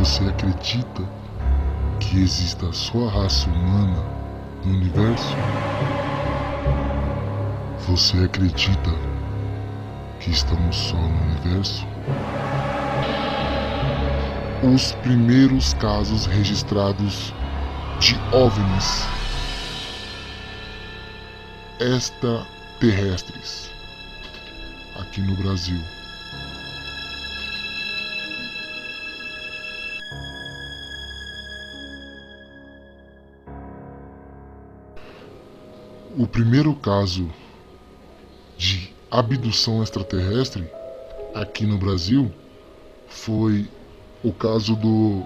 Você acredita que exista só a raça humana no universo? Você acredita que estamos só no universo? Os primeiros casos registrados de OVNIs extraterrestres aqui no Brasil. O primeiro caso de abdução extraterrestre aqui no Brasil foi o caso do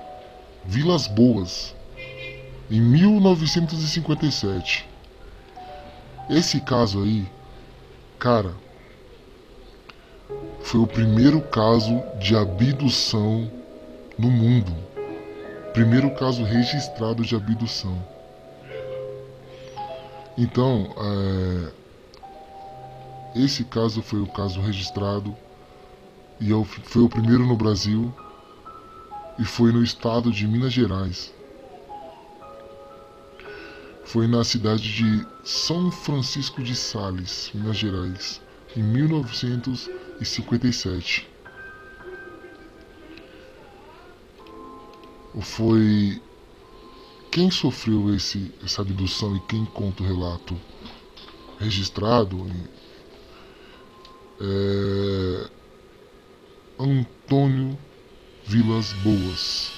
Vilas Boas, em 1957. Esse caso aí, cara, foi o primeiro caso de abdução no mundo. Primeiro caso registrado de abdução. Então, esse caso foi o caso registrado e foi o primeiro no Brasil e foi no estado de Minas Gerais. Foi na cidade de São Francisco de Sales, Minas Gerais, em 1957. Foi quem sofreu essa abdução e quem conta o relato registrado é Antônio Vilas Boas.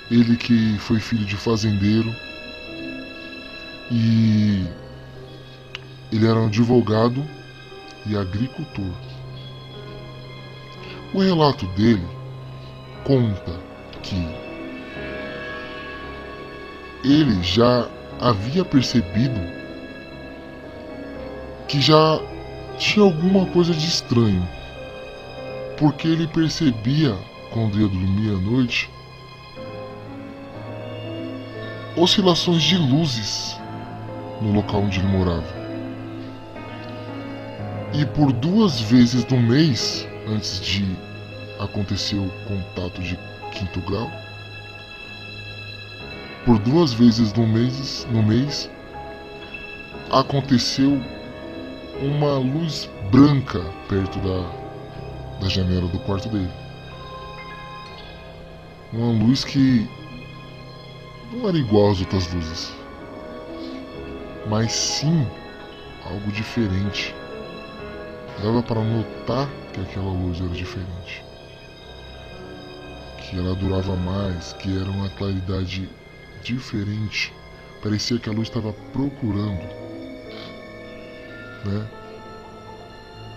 Ele que foi filho de fazendeiro e ele era um advogado e agricultor. O relato dele conta que ele já havia percebido que já tinha alguma coisa de estranho, porque ele percebia, quando ia dormir à noite, oscilações de luzes no local onde ele morava. E por 2 vezes no mês, antes de acontecer o contato de 5º grau, por 2 vezes no mês aconteceu uma luz branca perto da janela do quarto dele. Uma luz que não era igual às outras luzes, mas sim algo diferente. Dava para notar que aquela luz era diferente, que ela durava mais, que era uma claridade diferente. Parecia que a luz estava procurando, né?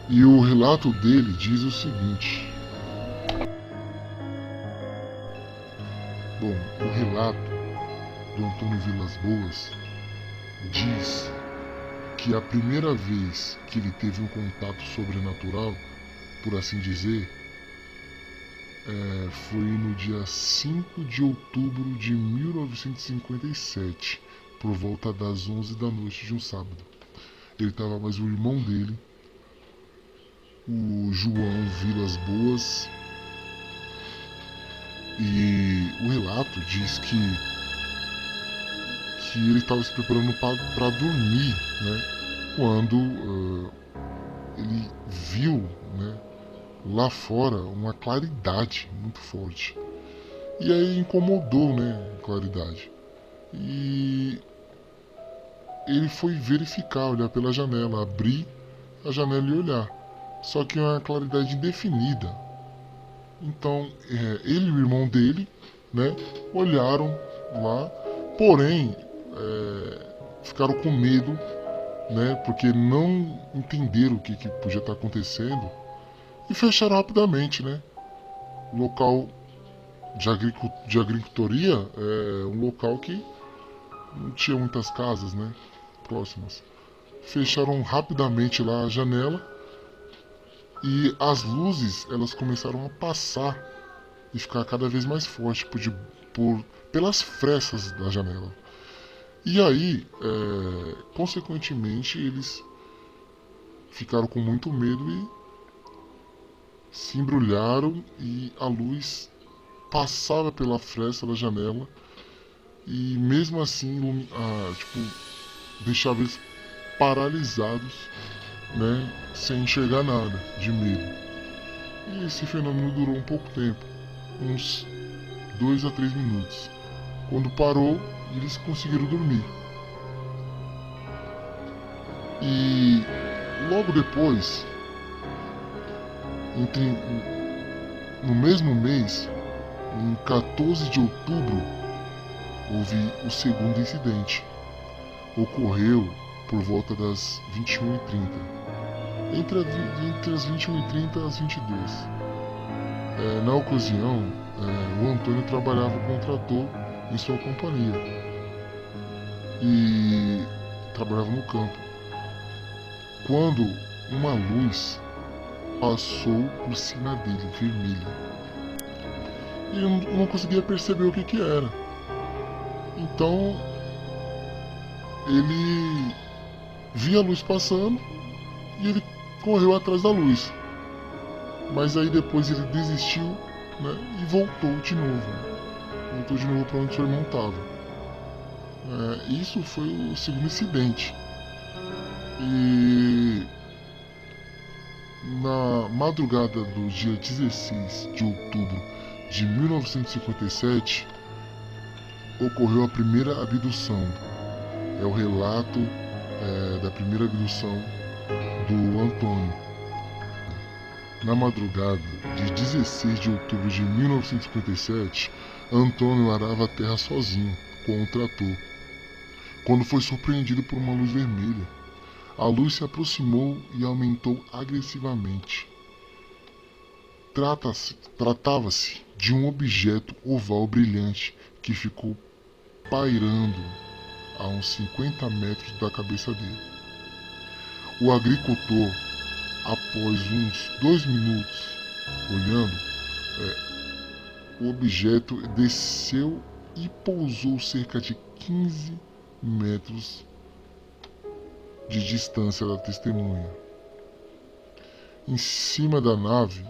E o relato dele diz o seguinte. Bom, o relato do Antônio Vilas Boas diz que a primeira vez que ele teve um contato sobrenatural, por assim dizer, foi no dia 5 de outubro de 1957, por volta das 11 da noite de um sábado. Ele estava mais o irmão dele, o João Vilas Boas, e o relato diz que ele estava se preparando para dormir, né, quando ele viu, né, lá fora uma claridade muito forte. E aí incomodou, né, a claridade. E ele foi verificar, olhar pela janela, abrir a janela e olhar. Só que é uma claridade indefinida. Então, ele e o irmão dele, né, olharam lá, porém, ficaram com medo, né, porque não entenderam o que podia estar acontecendo e fecharam rapidamente, né. O local de agricultoria é um local que não tinha muitas casas, né, próximas. Fecharam rapidamente lá a janela e as luzes elas começaram a passar e ficar cada vez mais forte pelas frestas da janela. E aí, consequentemente, eles ficaram com muito medo se embrulharam e a luz passava pela fresta da janela e mesmo assim tipo, deixava eles paralisados, né, sem enxergar nada, de medo. E esse fenômeno durou um pouco tempo, uns 2 a 3 minutos. Quando parou, eles conseguiram dormir. E logo depois, entre, no mesmo mês, em 14 de outubro, houve o segundo incidente. Ocorreu por volta das 21h30. Entre as 21h30 e as 22. Na ocasião, o Antônio trabalhava com um trator em sua companhia e trabalhava no campo. Quando uma luz passou por cima dele, vermelha, e eu não conseguia perceber o que era. Então ele via a luz passando e ele correu atrás da luz. Mas aí depois ele desistiu, né, e voltou de novo. Voltou de novo para onde seu irmão estava. Isso foi o segundo incidente. E na madrugada do dia 16 de outubro de 1957, ocorreu a primeira abdução. É o relato da primeira abdução do Antônio. Na madrugada de 16 de outubro de 1957, Antônio arava a terra sozinho, com um trator, quando foi surpreendido por uma luz vermelha. A luz se aproximou e aumentou agressivamente. Tratava-se de um objeto oval brilhante que ficou pairando a uns 50 metros da cabeça dele. O agricultor, após uns 2 minutos olhando, o objeto desceu e pousou cerca de 15 metros de distância da testemunha. Em cima da nave,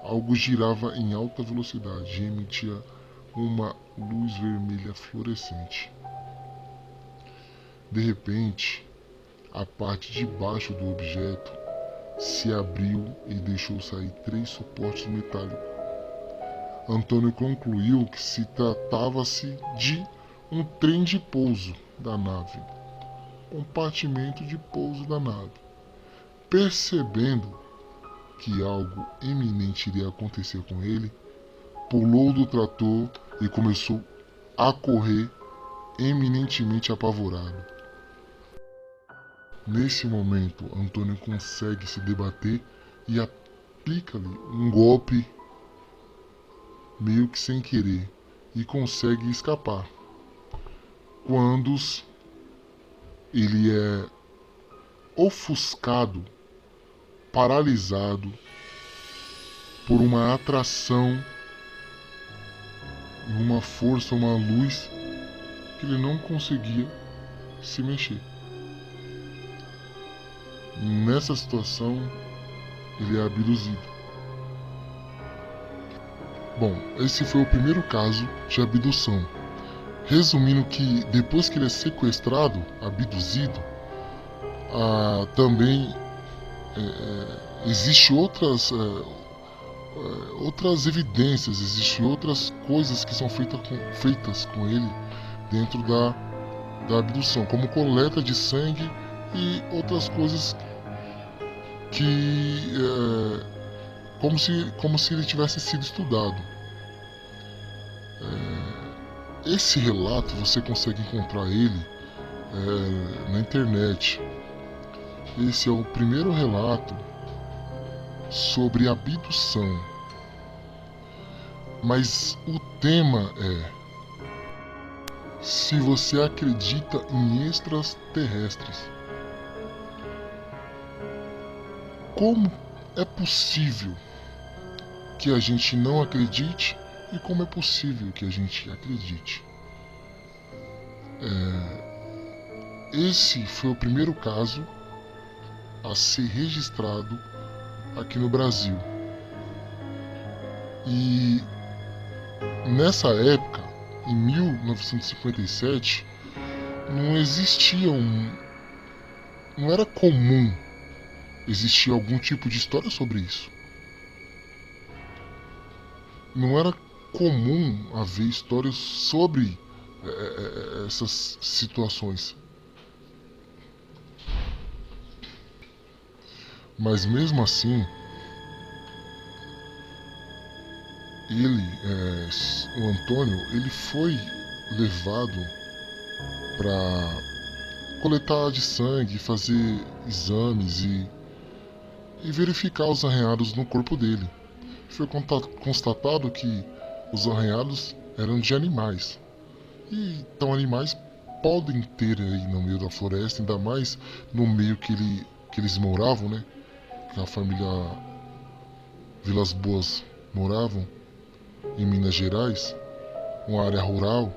algo girava em alta velocidade e emitia uma luz vermelha fluorescente. De repente, a parte de baixo do objeto se abriu e deixou sair 3 suportes metálicos. Antônio concluiu que se tratava-se de um trem de pouso da nave, compartimento de pouso da nave. Percebendo que algo iminente iria acontecer com ele, pulou do trator e começou a correr, eminentemente apavorado. Nesse momento, Antônio consegue se debater e aplica-lhe um golpe meio que sem querer e consegue escapar. Quando ele é ofuscado, paralisado por uma atração, uma força, uma luz que ele não conseguia se mexer. Nessa situação, ele é abduzido. Bom, esse foi o primeiro caso de abdução. Resumindo que depois que ele é sequestrado, abduzido, também existe outras evidências, existem outras coisas que são feitas com ele dentro da abdução, como coleta de sangue e outras coisas que como se ele tivesse sido estudado. Esse relato você consegue encontrar ele na internet. Esse é o primeiro relato sobre abdução. Mas o tema é: se você acredita em extraterrestres. Como é possível que a gente não acredite e como é possível que a gente acredite? Esse foi o primeiro caso a ser registrado aqui no Brasil. E nessa época, em 1957, não existia não era comum existir algum tipo de história sobre isso. Não era comum haver histórias sobre essas situações. Mas mesmo assim, o Antônio, ele foi levado para coletar de sangue, fazer exames e verificar os arranhados no corpo dele. Foi constatado que os arranhados eram de animais. E então animais podem ter aí no meio da floresta, ainda mais no meio que eles moravam, né? Que a família Vilas Boas moravam, em Minas Gerais, uma área rural.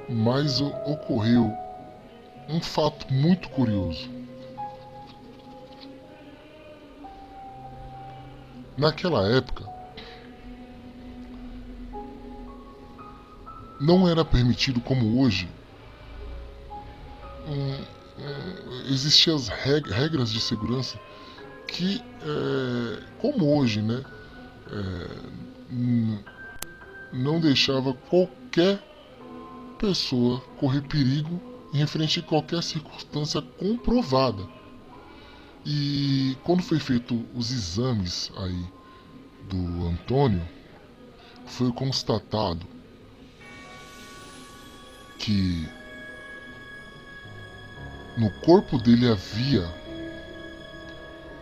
Mas ocorreu um fato muito curioso. Naquela época, não era permitido como hoje. Existiam as regras de segurança que, como hoje, né, não deixava qualquer pessoa correr perigo em referente a qualquer circunstância comprovada. E quando foi feito os exames aí do Antônio, foi constatado que no corpo dele havia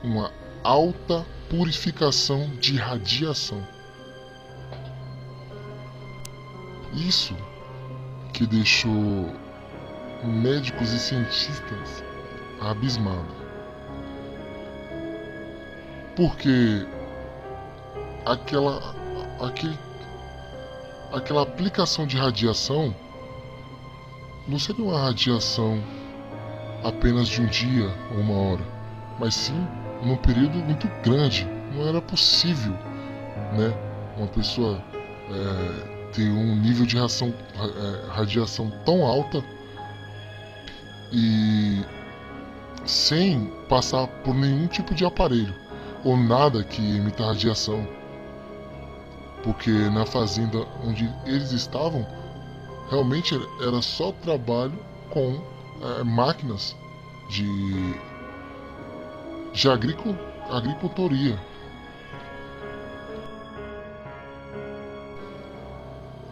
uma alta purificação de radiação. Isso que deixou médicos e cientistas abismados. Porque aquela, aquela aplicação de radiação não seria uma radiação apenas de um dia ou uma hora, mas sim num período muito grande. Não era possível, né, uma pessoa ter um nível de radiação tão alta e sem passar por nenhum tipo de aparelho ou nada que emita radiação. Porque na fazenda onde eles estavam, realmente era só trabalho com máquinas de agricultoria.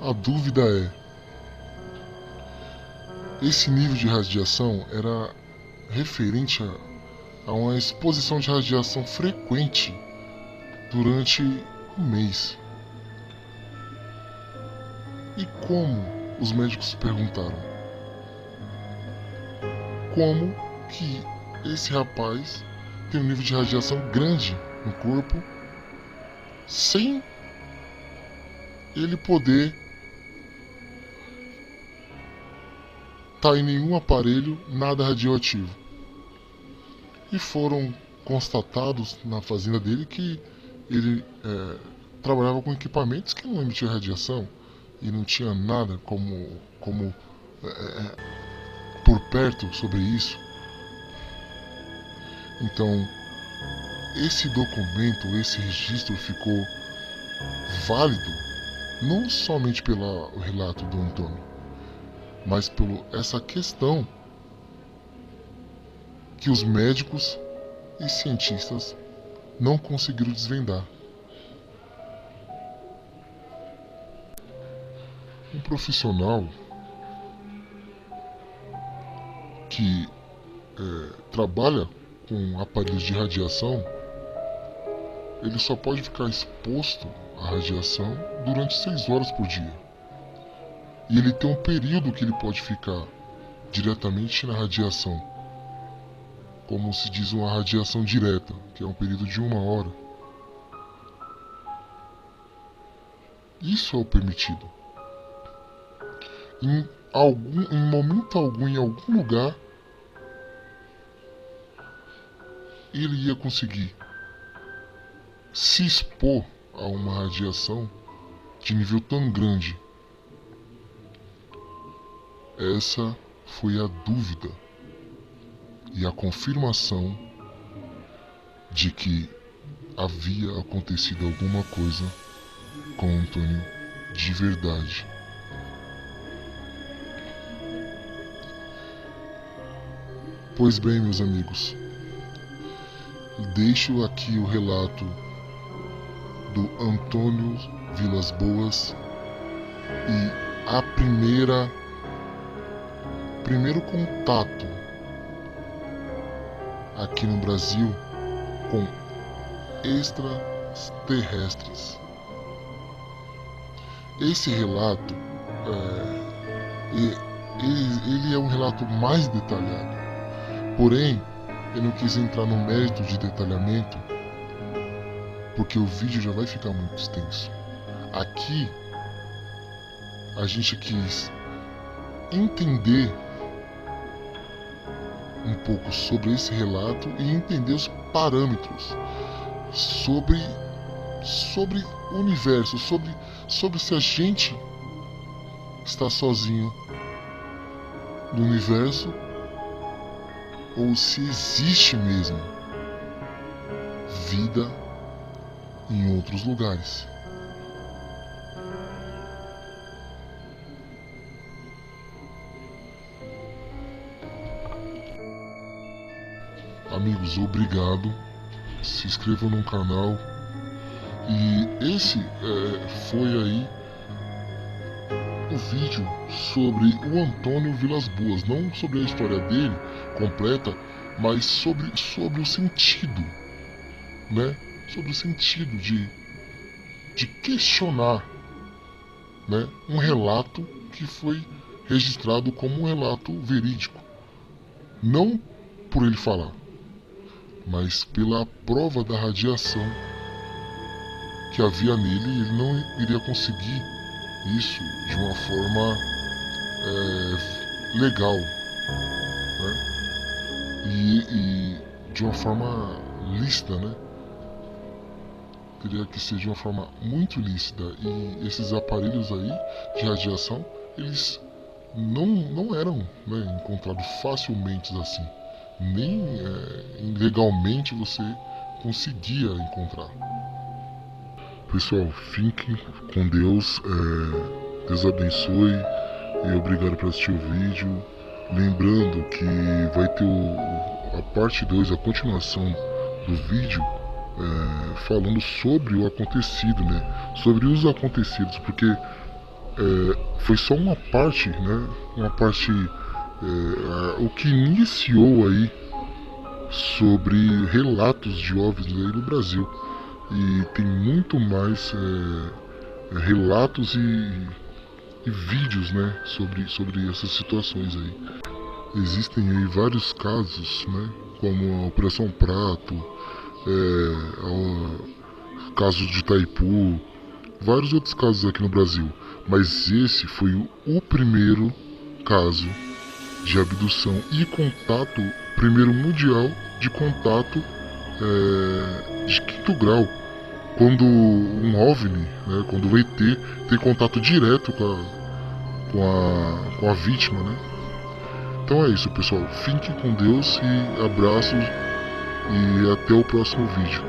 A dúvida é: esse nível de radiação era referente a uma exposição de radiação frequente durante um mês. E como, os médicos perguntaram, como que esse rapaz tem um nível de radiação grande no corpo sem ele poder estar em nenhum aparelho nada radioativo? E foram constatados na fazenda dele que ele trabalhava com equipamentos que não emitiam radiação e não tinha nada como por perto sobre isso. Então, esse documento, esse registro ficou válido não somente pelo relato do Antônio, mas por essa questão que os médicos e cientistas não conseguiram desvendar. Um profissional que trabalha com aparelhos de radiação, ele só pode ficar exposto à radiação durante 6 horas por dia. E ele tem um período que ele pode ficar diretamente na radiação, como se diz uma radiação direta, que é um período de 1 hora. Isso é o permitido. Em momento algum, em algum lugar, ele ia conseguir se expor a uma radiação de nível tão grande? Essa foi a dúvida e a confirmação de que havia acontecido alguma coisa com Antônio de verdade. Pois bem, meus amigos, deixo aqui o relato do Antônio Vilas Boas e a primeiro contato aqui no Brasil com extraterrestres. Esse relato ele é um relato mais detalhado, porém eu não quis entrar no mérito de detalhamento porque o vídeo já vai ficar muito extenso. Aqui a gente quis entender um pouco sobre esse relato e entender os parâmetros sobre o universo, sobre se a gente está sozinho no universo ou se existe mesmo vida em outros lugares. Amigos, obrigado. Se inscrevam no canal. E esse foi aí o vídeo sobre o Antônio Vilas Boas. Não sobre a história dele completa, mas sobre o sentido, né? Sobre o sentido de questionar, né? Um relato que foi registrado como um relato verídico. Não por ele falar, mas pela prova da radiação que havia nele. Ele não iria conseguir isso de uma forma legal, né? E de uma forma lícita, né? Teria que ser de uma forma muito lícita. E esses aparelhos aí de radiação, eles não eram, né, encontrados facilmente assim. Nem legalmente você conseguia encontrar. Pessoal, fiquem com Deus, Deus abençoe e obrigado por assistir o vídeo. Lembrando que vai ter a parte 2, a continuação do vídeo, falando sobre o acontecido, né? Sobre os acontecidos, porque foi só uma parte, né? Uma parte, o que iniciou aí sobre relatos de OVNIs aí no Brasil. E tem muito mais relatos e vídeos, né, sobre essas situações aí. Existem aí vários casos, né, como a Operação Prato, o caso de Itaipu, vários outros casos aqui no Brasil. Mas esse foi o primeiro caso de abdução e contato, primeiro mundial de contato de quinto grau, quando um OVNI, né, quando o ET tem contato direto com a vítima, né? Então é isso, pessoal. Fiquem com Deus e abraços e até o próximo vídeo.